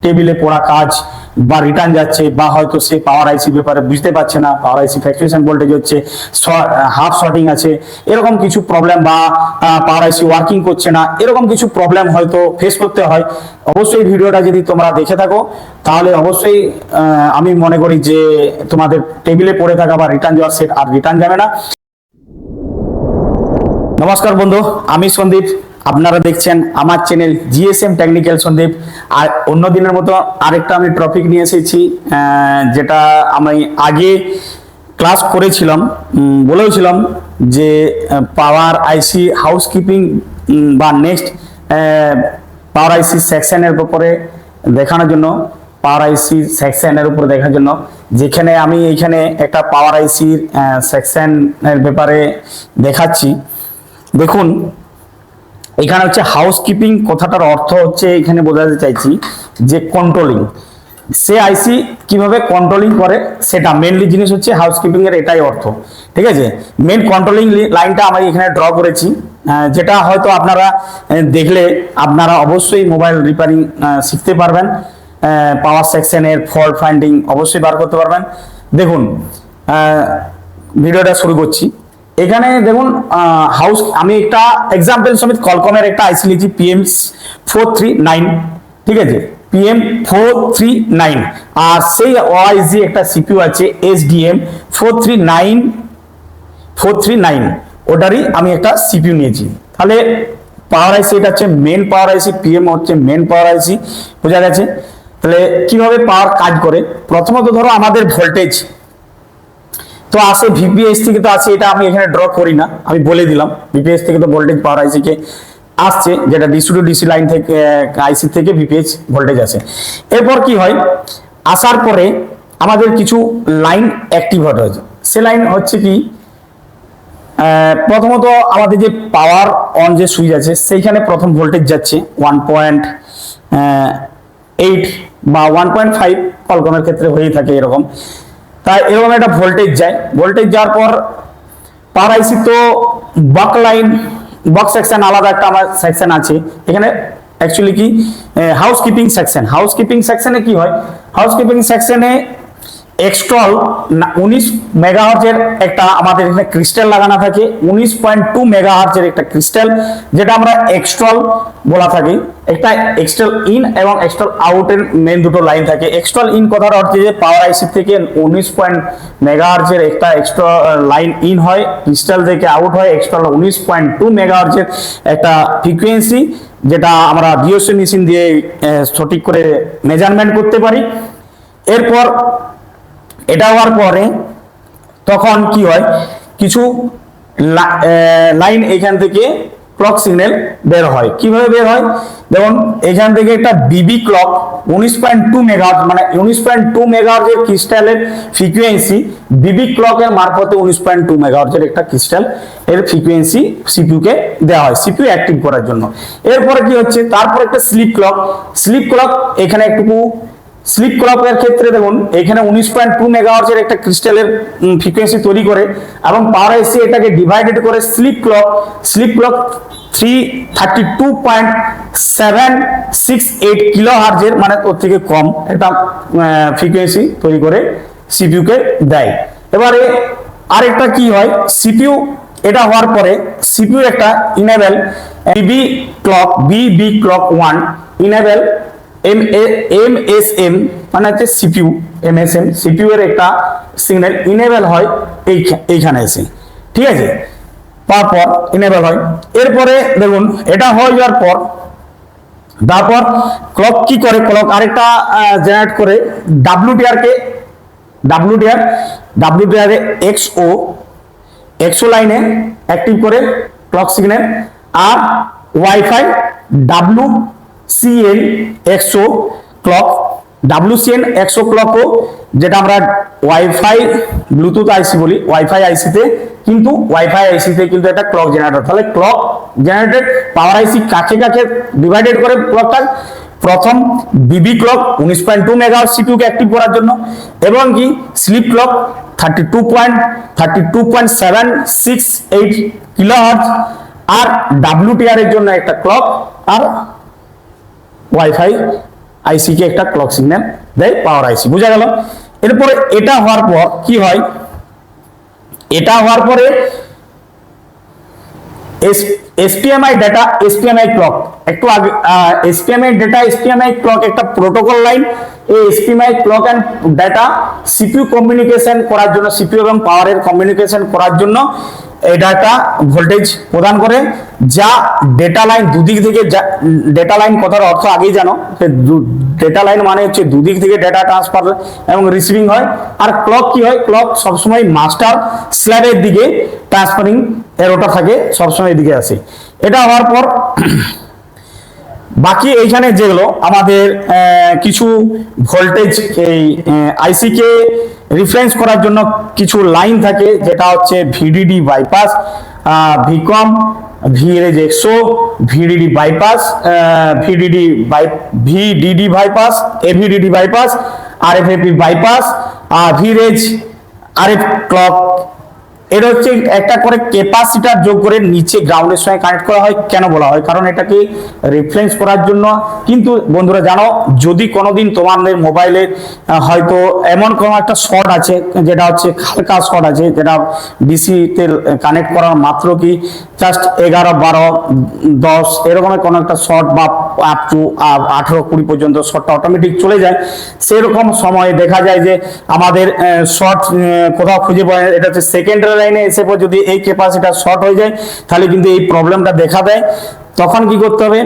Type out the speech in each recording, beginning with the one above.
টেবিলে পড়া কাজ বা রিটার্ন যাচ্ছে, বা হয়তো সে পাওয়ার আইসি ব্যাপারে বুঝতে পারছে না, পাওয়ার আইসি ফ্ল্যাকচুয়েশন ভোল্টেজ হচ্ছে, হাফ শর্টিং আছে, এরকম কিছু প্রবলেম, বা পাওয়ার আইসি ওয়ার্কিং করছে না, এরকম কিছু প্রবলেম হয়তো ফেস করতে হয়। অবশ্যই ভিডিওটা যদি তোমরা দেখে থাকো তাহলে অবশ্যই আমি মনে করি যে তোমাদের টেবিলে পড়ে থাকা বা রিটার্ন যাওয়ার সেট আর রিটার্ন যাবে না। নমস্কার বন্ধু, আমি সন্দীপ, আপনারা দেখছেন আমার চ্যানেল জিএসএম টেকনিক্যাল সন্দীপ। আর অন্য দিনের মতো আরেকটা আমি টপিক নিয়ে এসেছি, যেটা আমি আগে ক্লাস করেছিলাম, বলেওছিলাম যে পাওয়ার আইসি হাউসকিপিং বা নেক্সট পাওয়ার আইসি সেকশনের ব্যাপারে দেখানোর জন্য, পাওয়ার আইসি সেকশনের উপর দেখার জন্য, যেখানে আমি এইখানে একটা পাওয়ার আইসি সেকশনের ব্যাপারে দেখাচ্ছি। দেখুন, এখানে হচ্ছে হাউসকিপিং কথাটার অর্থ হচ্ছে, এখানে বোঝাতে চাইছি যে কন্ট্রোলিং, সে আইসি কিভাবে কন্ট্রোলিং করে সেটা মেনলি জিনিস হচ্ছে হাউসকিপিং এর, এটাই অর্থ। ঠিক আছে, মেন কন্ট্রোলিং লাইনটা আমি এখানে ড্র করেছি, যেটা হয়তো আপনারা দেখলে আপনারা অবশ্যই মোবাইল রিপেয়ারিং শিখতে পারবেন, পাওয়ার সেকশনের ফল্ট ফাইন্ডিং অবশ্যই বার করতে পারবেন। দেখুন, ভিডিওটা শুরু করছি। এখানে দেখুন, আমি একটা এক্সাম্পল সমেত কলকমের একটা আইসি লিখছি, PM439। ঠিক আছে, PM439, আর সেই ওআইজি একটা সিপিইউ আছে SDM439, ওটারই আমি একটা সিপিইউ নিয়েছি। তাহলে পাওয়ার আইসি এটা হচ্ছে মেন পাওয়ার আইসি, PM হচ্ছে মেন পাওয়ার আইসি, বোঝা গেছে। তাহলে কিভাবে পাওয়ার কাজ করে, প্রথমত ধরো আমাদের ভোল্টেজ তো আসে ভিপিএস থেকে, তো আসে, এটা আমি এখানে ড্র করি না, আমি বলে দিলাম ভিপিএস থেকে তো ভোল্টেজ পাওয়ার আইসি কে আসছে, যেটা ডিসি টু ডিসি লাইন থেকে আইসি থেকে ভিপিএস ভোল্টেজ আসে। এরপর কি হয়, আসার পরে আমাদের কিছু লাইন অ্যাক্টিভেট হয়েছে। সে লাইন হচ্ছে কি, প্রথমত আমাদের যে পাওয়ার অন যে সুইচ আছে সেইখানে প্রথম ভোল্টেজ যাচ্ছে 1.8 বা 1.5, কলকমের ক্ষেত্রে হয়েই থাকে এরকম। তাই এরকম একটা ভোল্টেজ যায়, ভোল্টেজ যাওয়ার পর পাওয়ার আইসি তো বক লাইন, বক সেকশন আলাদা একটা আমার সেকশন আছে এখানে। অ্যাকচুয়ালি কি হাউসকিপিং সেকশন, হাউসকিপিং সেকশনে কি হয়, হাউসকিপিং সেকশনে এক্সট্রল 19 মেগাহার্জের একটা আমাদের এখানে ক্রিস্টাল লাগানো থাকে, 19.2 মেগাহার্জের একটা ক্রিস্টাল, যেটা আমরা এক্সট্রল বলা থাকি। একটা এক্সট্রল ইন এবং এক্সট্রল আউটের মেন দুটো লাইন থাকে। এক্সট্রল ইন কথাটা হচ্ছে যে পাওয়ার আইসি থেকে 19 মেগাহার্জের একটা এক্সট্রা লাইন ইন হয়, ক্রিস্টাল থেকে আউট হয় এক্সট্রল 19.2 মেগাহার্জের একটা ফ্রিকোয়েন্সি, যেটা আমরা ডিওসি মেশিন দিয়ে সঠিক করে মেজারমেন্ট করতে পারি। এরপর এটা হওয়ার পরে তখন কি হয়, কিছু লাইন এখান থেকে ক্লক সিগন্যাল বের হয়। কিভাবে বের হয়, যেমন এখান থেকে একটা বিবি ক্লক 19.2 মেগাহার্জ, মানে 19.2 মেগাহার্জের ক্রিস্টালের ফ্রিকোয়েন্সি বিবি ক্লকের মারফতে 19.2 মেগাহার্জের একটা ক্রিস্টাল এর ফ্রিকোয়েন্সি সিপিইউ কে দেওয়া হয় সিপিইউ অ্যাক্টিভ করার জন্য। এরপরে কি হচ্ছে, তারপর একটা স্লিপ ক্লক, স্লিপ ক্লক এখানে একটু স্লিপ ক্লকের ক্ষেত্রে দেখুন এখানে 19.2 মেগাহার্জের একটা ক্রিস্টালের ফ্রিকোয়েন্সি তৈরি করে, এবং পাওয়ার আইসি এটাকে ডিভাইডেড করে স্লিপ ক্লক 32.768 কিলোহার্জের, মানে ওর থেকে কম একটা ফ্রিকোয়েন্সি তৈরি করে সিপিইউ কে দেয়। এবারে আরেকটা কি হয়, সিপিইউ এটা হওয়ার পরে সিপিইউ একটা ইনেবল বিবি ক্লক 1 ইনেবল MSM, মানে হচ্ছে সিপিইউ MSM, সিপিইউ এর একটা সিগন্যাল ইনেবল হয় এইখানে এসে। ঠিক আছে, তারপর ইনেবল হয়। এরপরে দেখুন এটা হয়ে যাওয়ার পর তারপর ক্লক কি করে, ক্লক আরেকটা জেনারেট করে WDR এ XO লাইনে অ্যাক্টিভ করে ক্লক সিগন্যাল, আর ওয়াইফাই WCN100 ক্লক, WCN100 ক্লকও, যেটা আমরা ওয়াইফাই ব্লুটুথ আইসি বলি, ওয়াইফাই আইসিতে কিন্তু একটা ক্লক জেনারেটর। তাহলে ক্লক জেনারেটেড পাওয়ার আইসি কাকে কাকে ডিভাইডেড করে ক্লকটা, প্রথম বিবি ক্লক 19.2 মেগাহার্জ সিপিইউ কে অ্যাক্টিভ করার জন্য, এবং কি স্লিপ ক্লক 32.768 কিলোহার্জ, আর WTR এর জন্য একটা ক্লক, আর ওয়াইফাই আইসি কে একটা ক্লক সিগন্যাল দেয় পাওয়ার আইসি। বোঝা গেল? এরপরে এটা হওয়ার পর কি হয়, এটা হওয়ার পরে এসপিএমআই ডাটা, এসপিএমআই ক্লক, একটু আগে এসপিএমআই ডাটা, এসপিএমআই ক্লক একটা প্রোটোকল লাইন। এই SPMI clock and data CPU communication করার জন্য, সিপিইউ এবং পাওয়ারের কমিউনিকেশন করার জন্য এই ডাটা ভোল্টেজ প্রদান করে, যা ডেটা লাইন দুদিক থেকে, ডেটা লাইন কথার অর্থ আগেই জানো, ডেটা লাইন মানে হচ্ছে দুদিক থেকে ডেটা ট্রান্সফার এবং রিসিভিং হয়। আর ক্লক কি হয়, ক্লক সবসময় মাস্টার স্ল্যাবের দিকে ট্রান্সফারিং এরোটা থাকে, সবসময় এদিকে আসে। এটা হওয়ার পর বাকি এইখানে যেগুলো আমাদের কিছু ভোল্টেজ, এই আইসি কে রেফারেন্স করার জন্য কিছু লাইন থাকে, যেটা হচ্ছে ভিডিডি বাইপাস, ভিকম, ভিএলএজ এক্সো, VDD bypass, VDD bypass, AVDD bypass, RFAP bypass, VREG, RF clock. এটা হচ্ছে একটা করে ক্যাপাসিটার যোগ করে নিচে গ্রাউন্ডের সঙ্গে কানেক্ট করা হয়। কেন বলা হয়? কারণ এটাকে রেফারেন্স করার জন্য। কিন্তু বন্ধুরা জানো, যদি কোনোদিন তোমাদের মোবাইলে হয়তো এমন কোনো একটা শর্ট আছে, যেটা হচ্ছে হালকা শর্ট আছে, যেটা ডিসিতে কানেক্ট করার মাত্র কি জাস্ট 11, 12, 10 এরকমের কোনো একটা শর্ট, বা আপ টু 18, 20 পর্যন্ত শর্টটা অটোমেটিক চলে যায়, সেরকম সময়ে দেখা যায় যে আমাদের শর্ট কোথাও খুঁজে পায়। এটা হচ্ছে সেকেন্ডারি লাইনে এসে পর যদি এই ক্যাপাসিটার শর্ট হয়ে যায়, তাহলে কিন্তু এই প্রবলেমটা দেখা দেয়। তখন কি করতে হবে,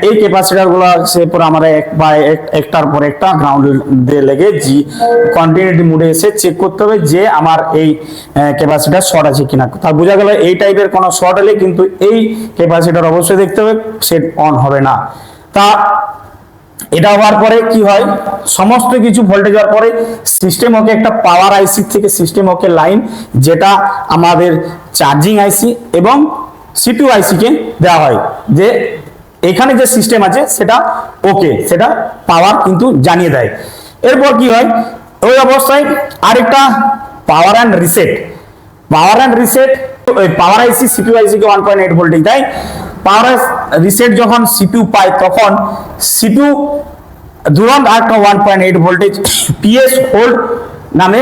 এই ক্যাপাসিটার গুলো সে পর আমরা একটার পর একটা গ্রাউন্ড দিয়ে লেগে কন্টিনিউটি মোডে এসে চেক করতে হবে যে আমার এই ক্যাপাসিটার শর্ট আছে কিনা। তা বোঝা গেল এই টাইপের কোনো শর্ট হলে কিন্তু এই ক্যাপাসিটার অবশ্যই দেখতে হবে, সেট অন হবে না। তা এটা হওয়ার পরে কি হয়, সমস্ত কিছু ভোল্টেজ হওয়ার পরে সিস্টেম ওকে একটা পাওয়ার আইসি থেকে সিস্টেম ওকে লাইন, যেটা আমাদের চার্জিং আইসি এবং সিপিইউ আইসি কে দেওয়া হয়, যে এখানে যে সিস্টেম আছে সেটা ওকে, সেটা পাওয়ার কিন্তু জানিয়ে দেয়। এরপর কি হয়, ওই অবস্থায় আরেকটা power and reset, power and reset, power IC CPU IC K 1.8 voltage দেয়। পাওয়ার রিসেট যখন সিপিইউ পায়, তখন সিপিইউ দুরন্ত একটা 1.8 ভোল্টেজ পিএস হোল্ড নামে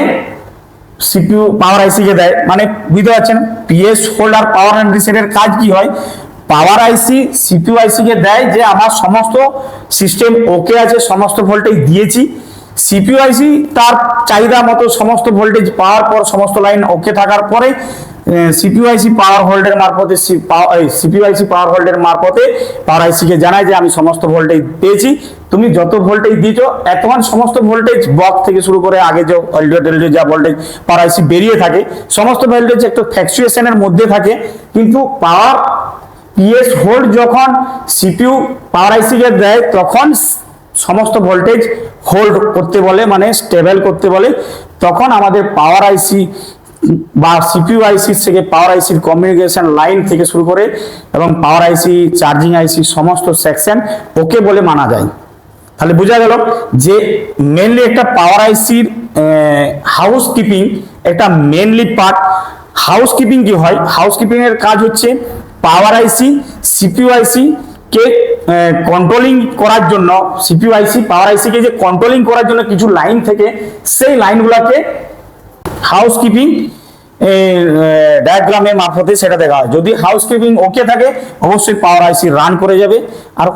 সিপিইউ পাওয়ার আইসি কে দেয়। মানে বুঝতে পারছেন, পিএস হোল্ড আর পাওয়ার অ্যান্ড রিসেটের কাজ কি হয়, পাওয়ার আইসি সিপিইউ আইসি কে দেয় যে আমার সমস্ত সিস্টেম ওকে আছে, সমস্ত ভোল্টেজ দিয়েছি। সিপিইউ আইসি তার চাহিদা মতো সমস্ত ভোল্টেজ পাওয়ার পর, সমস্ত লাইন ওকে থাকার পরে সিপিইউ আইসি পাওয়ার হোল্ডের মারফতে, সিপিইউ আইসি পাওয়ার হোল্ডের মারফতে পাওয়ার আইসি কে জানায় যে আমি সমস্ত ভোল্টেজ পেয়েছি, তুমি যত ভোল্টেজ দিয়েছো এখন সমস্ত ভোল্টেজ বক্স থেকে শুরু করে আগে যে এলডিও যা ভোল্টেজ পাওয়ার আইসি বেরিয়ে থাকে, সমস্ত ভোল্টেজ একটু ফ্ল্যাকচুয়েশনের মধ্যে থাকে। কিন্তু পাওয়ার পিএস হোল্ড যখন সিপিইউ পাওয়ার আইসি কে দেয়, তখন সমস্ত ভোল্টেজ হোল্ড করতে বলে, মানে স্টেবল করতে বলে। তখন আমাদের পাওয়ার আইসি বা সিপিইউ আইসি থেকে পাওয়ার আইসির কমিউনিকেশন লাইন থেকে শুরু করে এবং পাওয়ার আইসি, চার্জিং আইসি সমস্ত সেকশন ওকে বলে মানা যায়। তাহলে বোঝা গেল যে মেনলি একটা পাওয়ার আইসির হাউস কিপিং একটা মেনলি পার্ট। হাউস কিপিং কি হয়, হাউস কিপিং এর কাজ হচ্ছে পাওয়ার আইসি সিপিইউ আইসি কে কন্ট্রোলিং করার জন্য, সিপিইউ আইসি পাওয়ার আইসি কে যে কন্ট্রোলিং করার জন্য কিছু লাইন থেকে, সেই লাইনগুলোকে হাউস কিপিং ডায়াগ্রামের মারফতে সেটা দেখা হয়। যদি হাউস কিপিং ওকে থাকে, অবশ্যই পাওয়ার আইসি রান করে যাবে, আর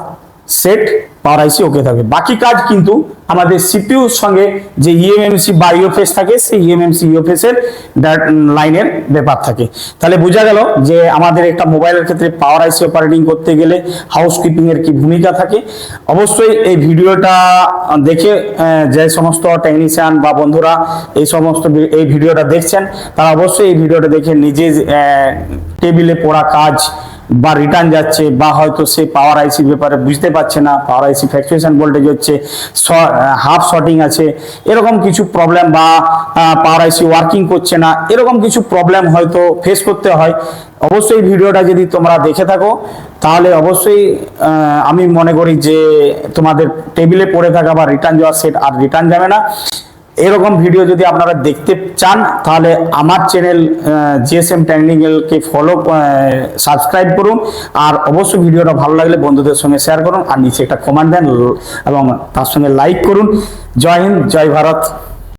সেট পাওয়ার আইসি ওকে থাকবে। বাকি কাজ কিন্তু আমাদের সিপিইউর সঙ্গে যে ইএমএমসি বা ইউএফএস থাকে, সেই ইএমএমসি ইউএফএস এর লাইনের ব্যাপার থাকে। তাহলে বোঝা গেল যে আমাদের একটা মোবাইলের ক্ষেত্রে পাওয়ার আইসি অপারেটিং করতে গেলে হাউস কিপিং এর কি ভূমিকা থাকে। অবশ্যই এই ভিডিওটা দেখে যে সমস্ত টেকনিশিয়ান বা বন্ধুরা এই সমস্ত এই ভিডিওটা দেখছেন, তারা অবশ্যই এই ভিডিওটা দেখে নিজে টেবিলে পড়া কাজ বা রিটার্ন যাচ্ছে, বা হয়তো সে পাওয়ার আইসির ব্যাপারে বুঝতে পারছে না, পাওয়ার আইসি ফ্ল্যাকচুয়েশন ভোল্টেজ হচ্ছে, হাফ শর্টিং আছে, এরকম কিছু প্রবলেম, বা পাওয়ার আইসি ওয়ার্কিং করছে না, এরকম কিছু প্রবলেম হয়তো ফেস করতে হয়। অবশ্যই ভিডিওটা যদি তোমরা দেখে থাকো, তাহলে অবশ্যই আমি মনে করি যে তোমাদের টেবিলে পড়ে থাকা বা রিটার্ন যাওয়ার সেট আর রিটার্ন যাবে না। এরকম ভিডিও যদি আপনারা দেখতে চান তাহলে আমার চ্যানেল জিএসএম টেকনিক্যালকে সাবস্ক্রাইব করুন, আর অবশ্যই ভিডিওটা ভালো লাগলে বন্ধুদের সঙ্গে শেয়ার করুন, আর নিচে একটা কমেন্ট দেন এবং তার সঙ্গে লাইক করুন। জয় হিন্দ, জয় ভারত।